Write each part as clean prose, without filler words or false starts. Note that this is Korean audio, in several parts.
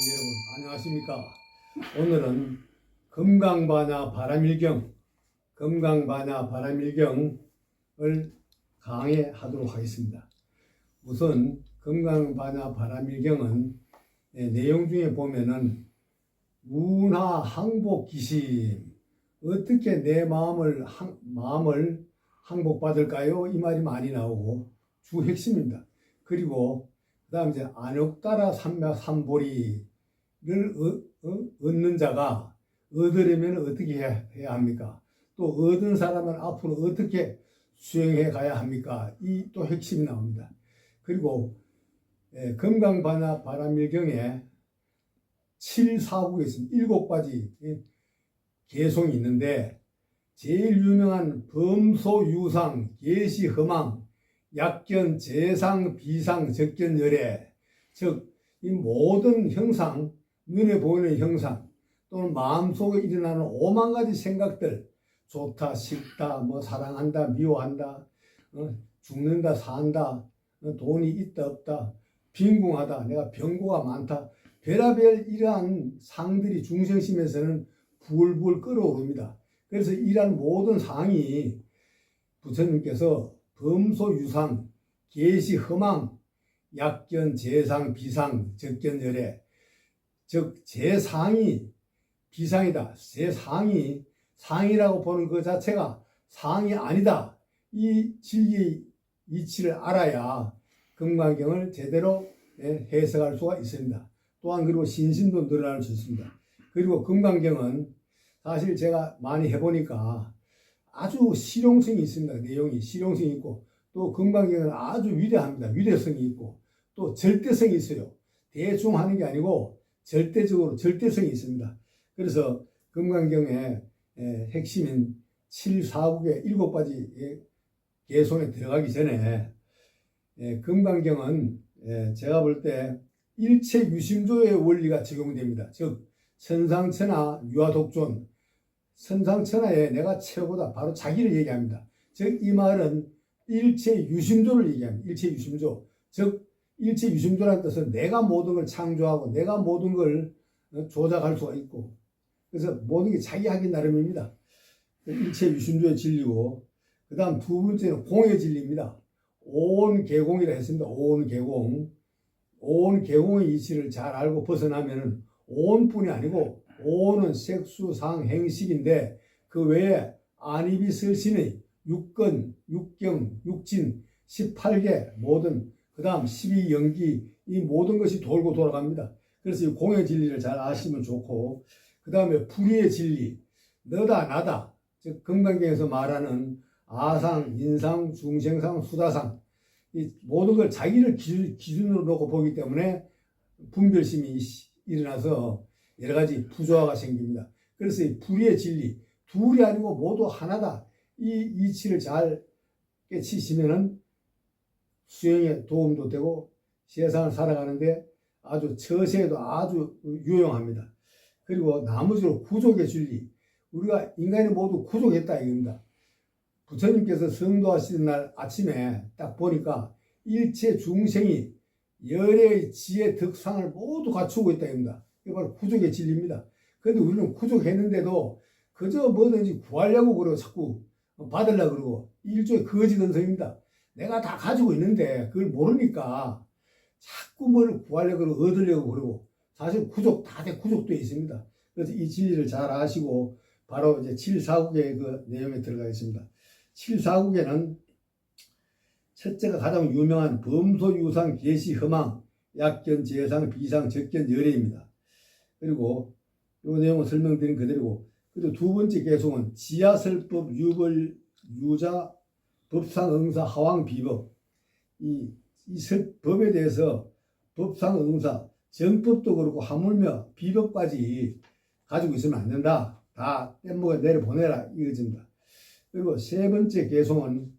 여러분 안녕하십니까. 오늘은 금강반야 바람일경을 강의하도록 하겠습니다. 우선 금강반야 바람일경은 내용 중에 보면은 운하 항복기심, 어떻게 내 마음을 항복받을까요? 이 말이 많이 나오고 주 핵심입니다. 그리고 그 다음 이제 안욕따라 삼보리를 얻는 자가 얻으려면 어떻게 해야 합니까? 또 얻은 사람은 앞으로 어떻게 수행해 가야 합니까? 이 또 핵심이 나옵니다. 그리고 금강반야 바람일경에 7사국에 있습니다. 7가지 개송이 있는데 제일 유명한 범소유상, 계시허망, 약견, 재상, 비상, 적견, 열애, 즉 이 모든 형상, 눈에 보이는 형상 또는 마음속에 일어나는 5만 가지 생각들, 좋다, 싫다, 뭐 사랑한다, 미워한다, 죽는다, 산다, 돈이 있다, 없다, 빈궁하다, 내가 병고가 많다, 별의별 이러한 상들이 중생심에서는 부글부글 끓어오릅니다. 그래서 이러한 모든 상이 부처님께서 범소유상, 계시허망, 약견, 재상, 비상, 적견, 열애, 즉 제상이 비상이다, 제상이 상이라고 보는 그 자체가 상이 아니다, 이 진리의 이치를 알아야 금강경을 제대로 해석할 수가 있습니다. 또한 그리고 신심도 늘어날 수 있습니다. 그리고 금강경은 사실 제가 많이 해보니까 아주 실용성이 있습니다. 내용이 실용성이 있고 또 금강경은 아주 위대합니다. 위대성이 있고 또 절대성이 있어요. 대충 하는 게 아니고 절대적으로 절대성이 있습니다. 그래서 금강경의 핵심인 7사국의 7가지 개송에 들어가기 전에 금강경은 제가 볼 때 일체유심조의 원리가 적용됩니다. 즉 천상천하 유아독존, 천상천하에 내가 최고다, 바로 자기를 얘기합니다. 즉 이 말은 일체유심조를 얘기합니다. 일체유심조, 즉 일체유심조라는 뜻은 내가 모든 걸 창조하고 내가 모든 걸 조작할 수가 있고, 그래서 모든 게 자기 하기 나름입니다. 일체유심조의 진리고, 그 다음 두 번째는 공의 진리입니다. 오온계공이라 했습니다. 오온계공. 오온계공의 이치를 잘 알고 벗어나면은 오온뿐이 아니고, 오온은 색수상 행식인데 그 외에 안이비설신의 육근, 육경, 육진, 18개 모든, 그 다음 12연기, 이 모든 것이 돌고 돌아갑니다. 그래서 이 공의 진리를 잘 아시면 좋고, 그 다음에 불의의 진리, 너다 나다, 즉 금강경에서 말하는 아상, 인상, 중생상, 수다상, 이 모든 걸 자기를 기준으로 놓고 보기 때문에 분별심이 일어나서 여러 가지 부조화가 생깁니다. 그래서 이 불의의 진리, 둘이 아니고 모두 하나다, 이 이치를 잘 깨치시면은 수행에 도움도 되고 세상을 살아가는데 아주 처세에도 아주 유용합니다. 그리고 나머지로 구족의 진리, 우리가 인간이 모두 구족했다 이겁니다. 부처님께서 성도하시는 날 아침에 딱 보니까 일체 중생이 열의 지혜 덕상을 모두 갖추고 있다 이겁니다. 이게 바로 구족의 진리입니다. 그런데 우리는 구족했는데도 그저 뭐든지 구하려고 그러고 자꾸 받으려고 그러고 일종의 거지 근성입니다. 내가 다 가지고 있는데 그걸 모르니까 자꾸 뭘 구하려고 그러고 얻으려고 그러고, 사실 구족 다들 구족되어 있습니다. 그래서 이 진리를 잘 아시고 바로 이제 7사국의 그 내용에 들어가겠습니다. 7사국에는 첫째가 가장 유명한 범소유상, 계시허망, 약견, 재상, 비상, 적견, 열애입니다. 그리고 이 내용을 설명드린 그대로고, 그리고 두 번째 개송은 지하설법, 유벌, 유자, 법상, 응사, 하왕, 비법. 이 법에 대해서 법상, 응사, 정법도 그렇고 하물며 비법까지 가지고 있으면 안 된다. 다 뗏목에 내려보내라 이거입니다. 그리고 세 번째 개송은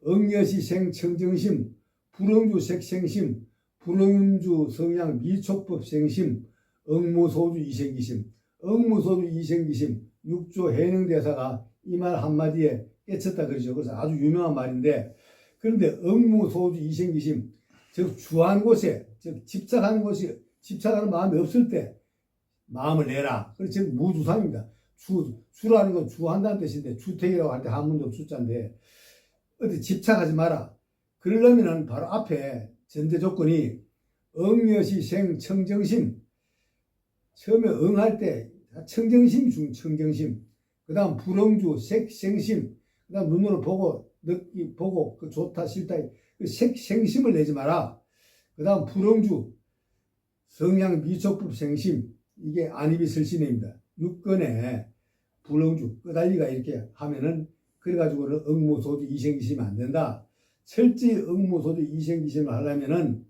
응여시생 청정심, 불응주 색생심, 불응주 성향 미촉법 생심, 응무소주 이생기심, 응무소주 이생기심, 육조 해능대사가 이 말 한마디에 깨쳤다 그러죠. 그래서 아주 유명한 말인데, 그런데 응무소주 이생기심, 즉 주한 곳에, 즉 집착하는 곳이 집착하는 마음이 없을 때 마음을 내라. 그래서 지금 무주상입니다. 주라는 건 주한다는 뜻인데 주택이라고 할 때 한문적 주자인데 어디 집착하지 마라. 그러려면은 바로 앞에 전제 조건이 응여시 생 청정심. 처음에 응할 때 청정심 중 청정심. 그 다음 불응주 색생심. 그 다음 눈으로 보고 보고 그 좋다 싫다 그 색생심을 내지 마라. 그 다음 불응주 성향 미촉법 생심. 이게 안입이 설신입니다. 6건에 불응주 끄달리가 이렇게 하면은 그래가지고는 응무소주 이생기심이 안 된다. 철저히 응무소주 이생기심을 하려면은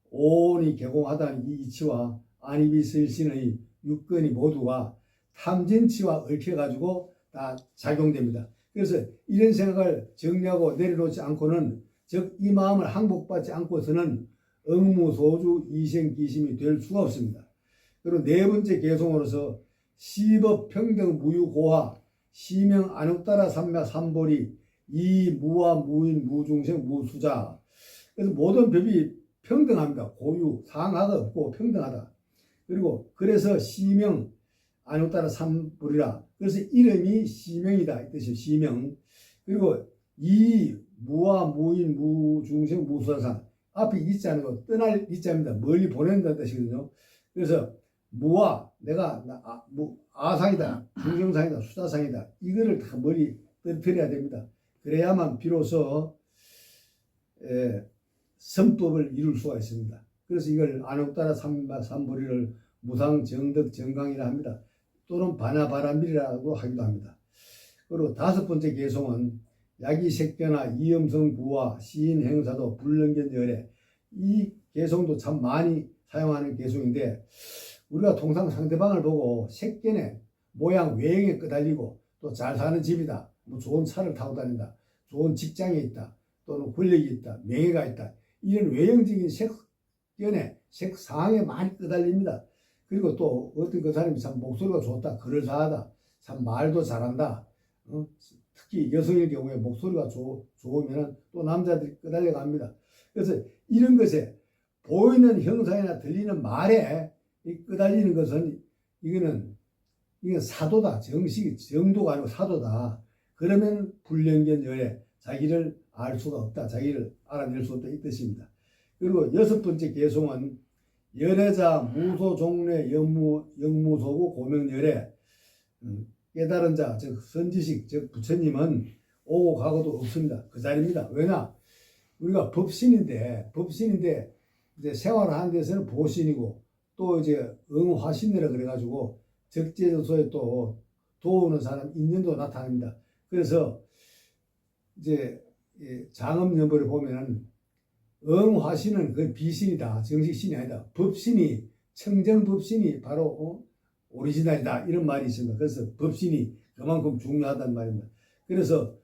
오온이 개공하다는 이 이치와 안입이 설신의 6건이 모두가 탐진치와 얽혀가지고 다 작용됩니다. 그래서 이런 생각을 정리하고 내려놓지 않고는 즉 이 마음을 항복받지 않고서는 응무소주 이생기심이 될 수가 없습니다. 그리고 네 번째 개송으로서 시법 평등 무유고화 시명 안욕따라 삼매 삼보리 이 무와 무인 무중생 무수자. 그래서 모든 법이 평등합니다. 고유 상하가 없고 평등하다. 그리고 그래서 시명 안욕따라 삼보리라. 그래서 이름이 시명이다 이 뜻이에요. 시명. 그리고 이 무와 무인 무중생 무수자 앞에 이자는 거 떠날 이자입니다. 멀리 보낸다는 뜻이거든요. 그래서 무와 내가 아상이다, 중생상이다, 수자상이다. 이거를 다 머리 떨어뜨려야 됩니다. 그래야만 비로소 선법을 이룰 수가 있습니다. 그래서 이걸 안옥따라 삼보리를 무상정덕 정강이라 합니다. 또는 반야바람밀이라고 하기도 합니다. 그리고 다섯 번째 개송은 야기색견화 이음성 구화 시인 행사도 불능견 열애. 이 개송도 참 많이 사용하는 개송인데 우리가 통상 상대방을 보고 색견에 모양 외형에 끄달리고 또 잘 사는 집이다, 뭐 좋은 차를 타고 다닌다, 좋은 직장에 있다, 또는 권력이 있다, 명예가 있다, 이런 외형적인 색견에 색상에 많이 끄달립니다. 그리고 또 어떤 그 사람이 참 목소리가 좋다, 그럴싸하다, 참 말도 잘한다, 특히 여성의 경우에 목소리가 좋으면 또 남자들이 끄달려 갑니다. 그래서 이런 것에 보이는 형상이나 들리는 말에 끄달리는 것은 이건 사도다. 정도가 아니고 사도다. 그러면 불령견 열애 자기를 알 수가 없다. 자기를 알아낼 수 없다 이 뜻입니다. 그리고 여섯 번째 개송은 열애자 무소 종래 영무소고 고명열애. 깨달은 자 즉 선지식 즉 부처님은 오고 가고도 없습니다. 그 자리입니다. 왜냐? 우리가 법신인데 이제 생활하는 데서는 보신이고 또 이제 응화신이라 그래가지고 적재조소에 또 도우는 사람 인연도 나타납니다. 그래서 이제 장엄연보를 보면은 응화신은 그 비신이다, 정식신이 아니다. 법신이 청정법신이 바로 오리지널이다 이런 말이 있습니다. 그래서 법신이 그만큼 중요하다는 말입니다. 그래서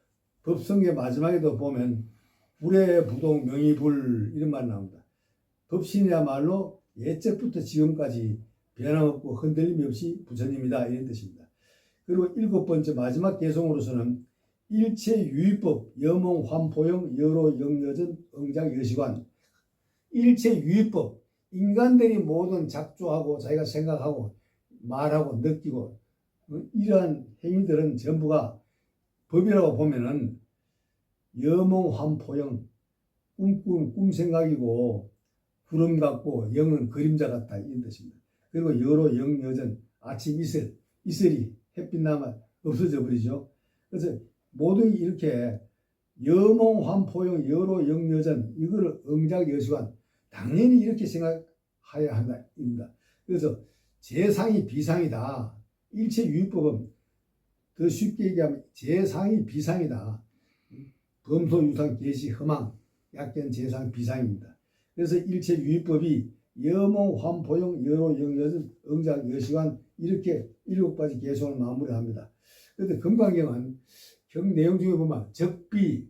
법성의 마지막에도 보면 불의 부동 명의불 이런 말이 나옵니다. 법신이야말로 예적부터 지금까지 변함없고 흔들림이 없이 부처님이다 이런 뜻입니다. 그리고 일곱 번째 마지막 개송으로서는 일체유의법 여몽환포영 여로영여전 응작여시관. 일체유의법 인간들이 모든 작조하고 자기가 생각하고 말하고 느끼고 이러한 행위들은 전부가 법이라고 보면은 여몽환포영 꿈생각이고 구름 같고 영은 그림자 같다 이런 뜻입니다. 그리고 여로 영여전 아침 이슬이 햇빛 나면 없어져 버리죠. 그래서 모든 이렇게 여몽환포영 여로 영여전 이거를 응작여시관 당연히 이렇게 생각해야 한다입니다. 그래서 제상이 비상이다. 일체유의법은 더 쉽게 얘기하면 제상이 비상이다. 범소유상 계시 허망 약견 제상 비상입니다. 그래서 일체유의법이 여몽환포영 여로영여전 응작여시관 이렇게 일곱 가지 개송을 마무리합니다. 그런데 금강경은 경 내용 중에 보면 적비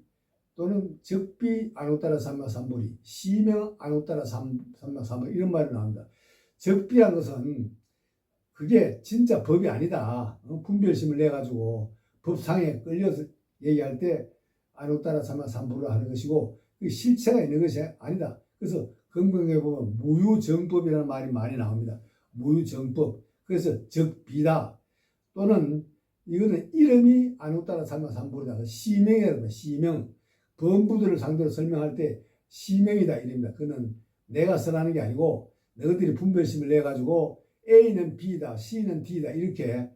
또는 적비 안옥따라 삼마삼보리 시명 안옥따라 삼마삼보리 이런 말이 나옵니다. 적비란 것은 그게 진짜 법이 아니다. 분별심을 내가지고 법상에 끌려서 얘기할 때 안옥따라 삼마삼보리를 하는 것이고 그 실체가 있는 것이 아니다. 그래서 건강에 보면 무유정법이라는 말이 많이 나옵니다. 무유정법. 그래서 적비다. 또는 이거는 이름이 아니고 따라 살면 삼부르다. 시명이라고 시명. 범부들을 상대로 설명할 때 시명이다 이릅니다. 그는 내가 써라는 게 아니고 너희들이 분별심을 내가지고 A는 B다, C는 D다 이렇게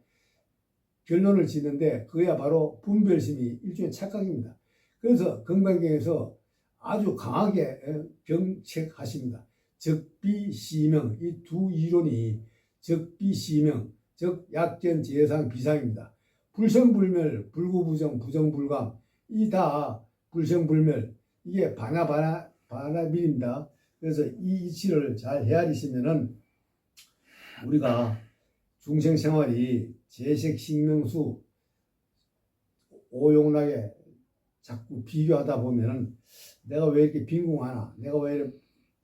결론을 짓는데 그야 바로 분별심이 일종의 착각입니다. 그래서 건강경에서 아주 강하게 경책하십니다. 적비시명 이 두 이론이 적비시명 즉 약견 재상 비상입니다. 불성불멸 불구부정 부정불감 이 다 불성불멸 이게 바나빌입니다. 그래서 이 이치를 잘 헤아리시면은 우리가 중생생활이 재색식명수 오용락에 자꾸 비교하다 보면은 내가 왜 이렇게 빈궁하나, 내가 왜 이렇게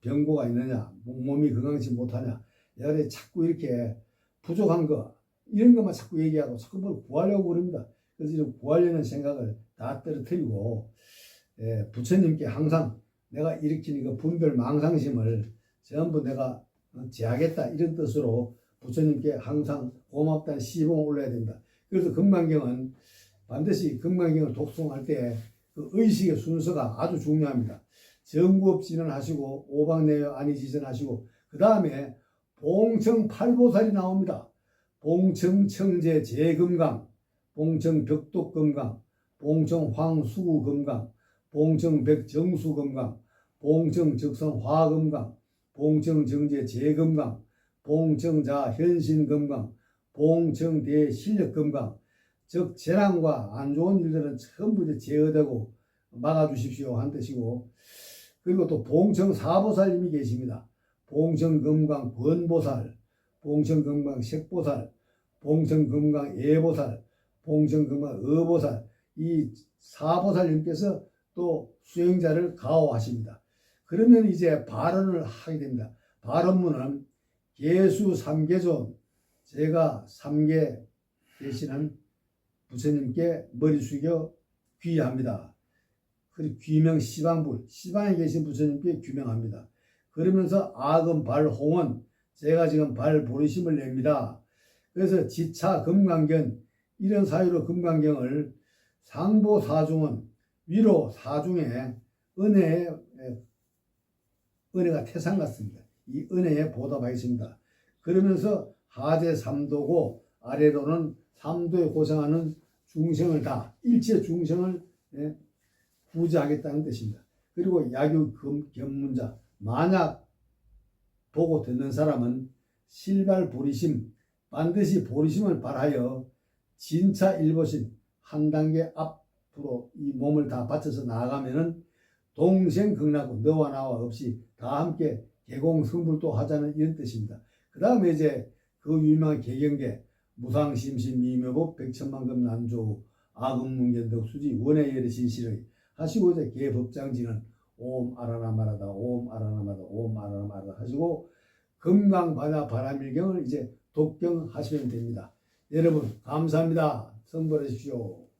병고가 있느냐, 몸이 건강치 못하냐, 내가 자꾸 이렇게 부족한 거 이런 것만 자꾸 얘기하고 자꾸 뭘 구하려고 그럽니다. 그래서 이런 구하려는 생각을 다 떨어뜨리고 부처님께 항상 내가 일으키는 그 분별 망상심을 전부 내가 제하겠다 이런 뜻으로 부처님께 항상 고맙다는 시봉을 올려야 됩니다. 그래서 금강경은 반드시 금강경을 독송할 때 그 의식의 순서가 아주 중요합니다. 정구업진언하시고 오방내외 안이지전하시고 그 다음에 봉청팔보살이 나옵니다. 봉청청제 제금강, 봉청벽독금강, 봉청황수구금강, 봉청백정수금강, 봉청적성화금강, 봉청정제 제금강, 봉청자현신금강, 봉청대실력금강 즉 재난과 안 좋은 일들은 전부 제어되고 막아주십시오 한 뜻이고 그리고 또 봉청사보살님이 계십니다. 봉청금강 권보살, 봉청금강 색보살, 봉청금강 예보살, 봉청금강 어보살 이 사보살님께서 또 수행자를 가호하십니다. 그러면 이제 발언을 하게 됩니다. 발언문은 계수 삼계존 제가 삼계 계시는 부처님께 머리 숙여 귀의합니다. 그리고 귀명 시방불 시방에 계신 부처님께 귀명합니다. 그러면서 악은 발홍은 제가 지금 발보리심을 냅니다. 그래서 지차 금강견 이런 사유로 금강경을 상보 사중은 위로 사중에 은혜가 태산 같습니다. 이 은혜에 보답하겠습니다. 그러면서 하제 삼도고 아래로는 삼도에 고생하는 중생을 다 일체 중생을 구제하겠다는 뜻입니다. 그리고 야규 견문자 만약 보고 듣는 사람은 실발 보리심 반드시 보리심을 발하여 진차 일보신 한 단계 앞으로 이 몸을 다 바쳐서 나아가면은 동생극락고 너와 나와 없이 다 함께 개공성불도 하자는 이런 뜻입니다. 그 다음에 이제 그 유명한 개경계 무상심심 미묘법 백천만금 난조 아금문견덕 수지 원해열의 진실의 하시고 이제 개법장지는 옴 아라나마라다 옴 아라나마다 옴 아라나마라다 하시고 금강반야 바라밀경을 이제 독경하시면 됩니다. 여러분 감사합니다. 성불하십시오.